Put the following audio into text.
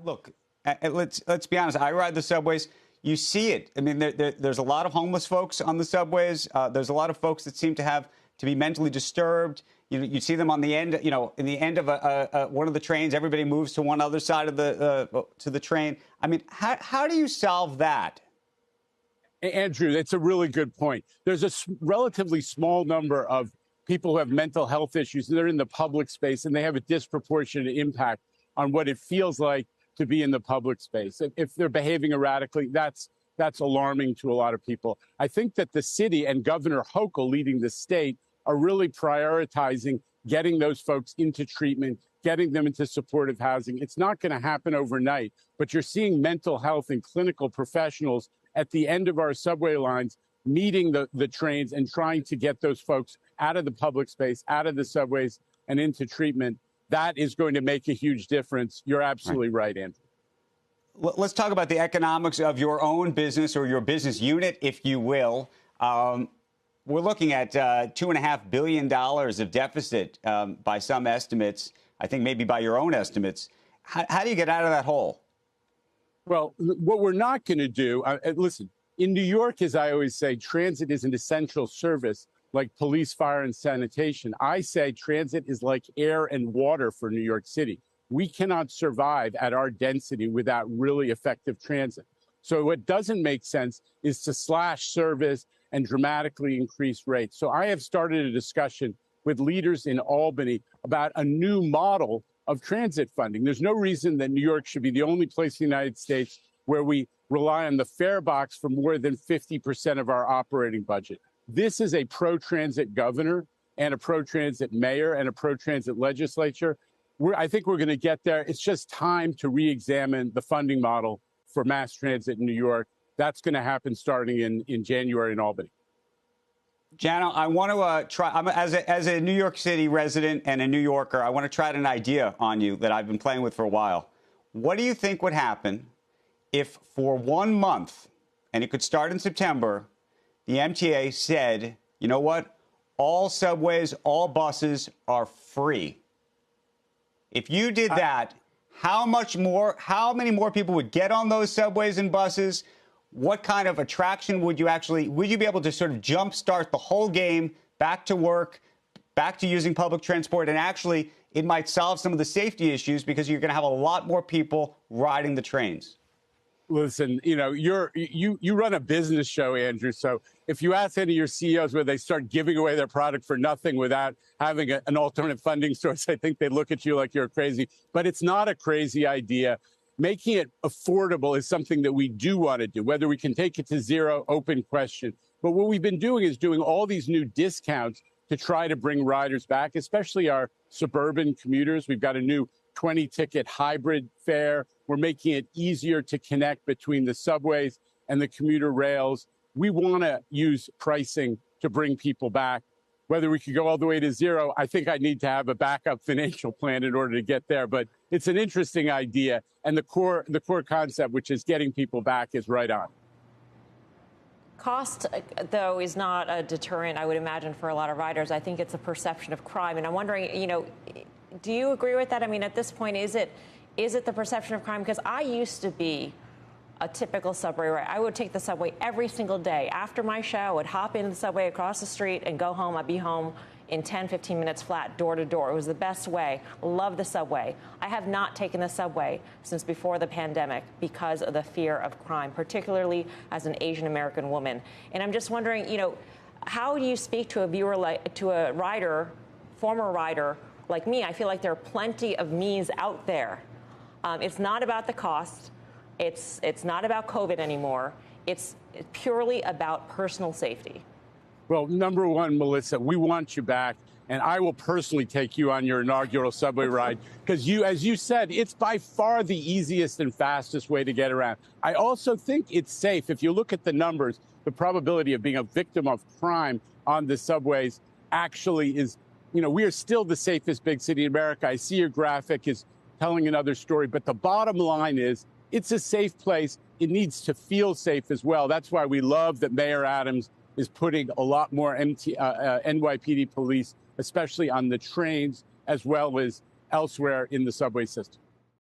Look, let's be honest. I ride the subways. You see it. I mean, there's a lot of homeless folks on the subways. There's a lot of folks that seem to be mentally disturbed. You see them on the end. In the end of one of the trains, everybody moves to one other side of the train. I mean, how do you solve that? Andrew, that's a really good point. There's a relatively small number of people who have mental health issues. They're in the public space, and they have a disproportionate impact on what it feels like to be in the public space. If they're behaving erratically, that's alarming to a lot of people. I think that the city and Governor Hochul leading the state are really prioritizing getting those folks into treatment, getting them into supportive housing. It's not going to happen overnight, but you're seeing mental health and clinical professionals at the end of our subway lines meeting the trains and trying to get those folks out of the public space, out of the subways, and into treatment. That is going to make a huge difference. You're absolutely right, Andrew. Let's talk about the economics of your own business, or your business unit, if you will. We're looking at $2.5 billion of deficit by some estimates. I think maybe by your own estimates. How do you get out of that hole? Well, what we're not going to do, listen, in New York, as I always say, transit is an essential service like police, fire, and sanitation. I say transit is like air and water for New York City. We cannot survive at our density without really effective transit. So what doesn't make sense is to slash service and dramatically increase rates. So I have started a discussion with leaders in Albany about a new model of transit funding. There's no reason that New York should be the only place in the United States where we rely on the fare box for more than 50% of our operating budget. This is a pro-transit governor and a pro-transit mayor and a pro-transit legislature. I think we're going to get there. It's just time to re-examine the funding model for mass transit in New York. That's going to happen starting in January in Albany. Janno, I want to try, as a New York City resident and a New Yorker, I want to try an idea on you that I've been playing with for a while. What do you think would happen if for 1 month, and it could start in September, the MTA said, you know what, all subways, all buses are free? If you did that, how many more people would get on those subways and buses? What kind of attraction would you be able to sort of jumpstart the whole game, back to work, back to using public transport? And actually, it might solve some of the safety issues because you're going to have a lot more people riding the trains. Listen, you run a business show, Andrew. So if you ask any of your CEOs where they start giving away their product for nothing without having an alternate funding source, I think they look at you like you're crazy. But it's not a crazy idea. Making it affordable is something that we do want to do. Whether we can take it to zero, open question. But what we've been doing is doing all these new discounts to try to bring riders back, especially our suburban commuters. We've got a new 20-ticket hybrid fare. We're making it easier to connect between the subways and the commuter rails. We want to use pricing to bring people back. Whether we could go all the way to zero, I think I need to have a backup financial plan in order to get there. But it's an interesting idea. And the core concept, which is getting people back, is right on. Cost, though, is not a deterrent, I would imagine, for a lot of riders. I think it's a perception of crime. And I'm wondering, do you agree with that? I mean, at this point, is it the perception of crime? Because I used to be a typical subway rider. I would take the subway every single day. After my show, I would hop into the subway across the street and go home. I'd be home in 10, 15 minutes flat, door to door. It was the best way. Love the subway. I have not taken the subway since before the pandemic because of the fear of crime, particularly as an Asian American woman. And I'm just wondering, how do you speak to a rider, former rider like me? I feel like there are plenty of me's out there. It's not about the cost. It's not about COVID anymore. It's purely about personal safety. Well, number one, Melissa, we want you back. And I will personally take you on your inaugural subway ride because as you said, it's by far the easiest and fastest way to get around. I also think it's safe. If you look at the numbers, the probability of being a victim of crime on the subways actually is, we are still the safest big city in America. I see your graphic is telling another story, but the bottom line is it's a safe place. It needs to feel safe as well. That's why we love that Mayor Adams is putting a lot more NYPD police, especially on the trains, as well as elsewhere in the subway system.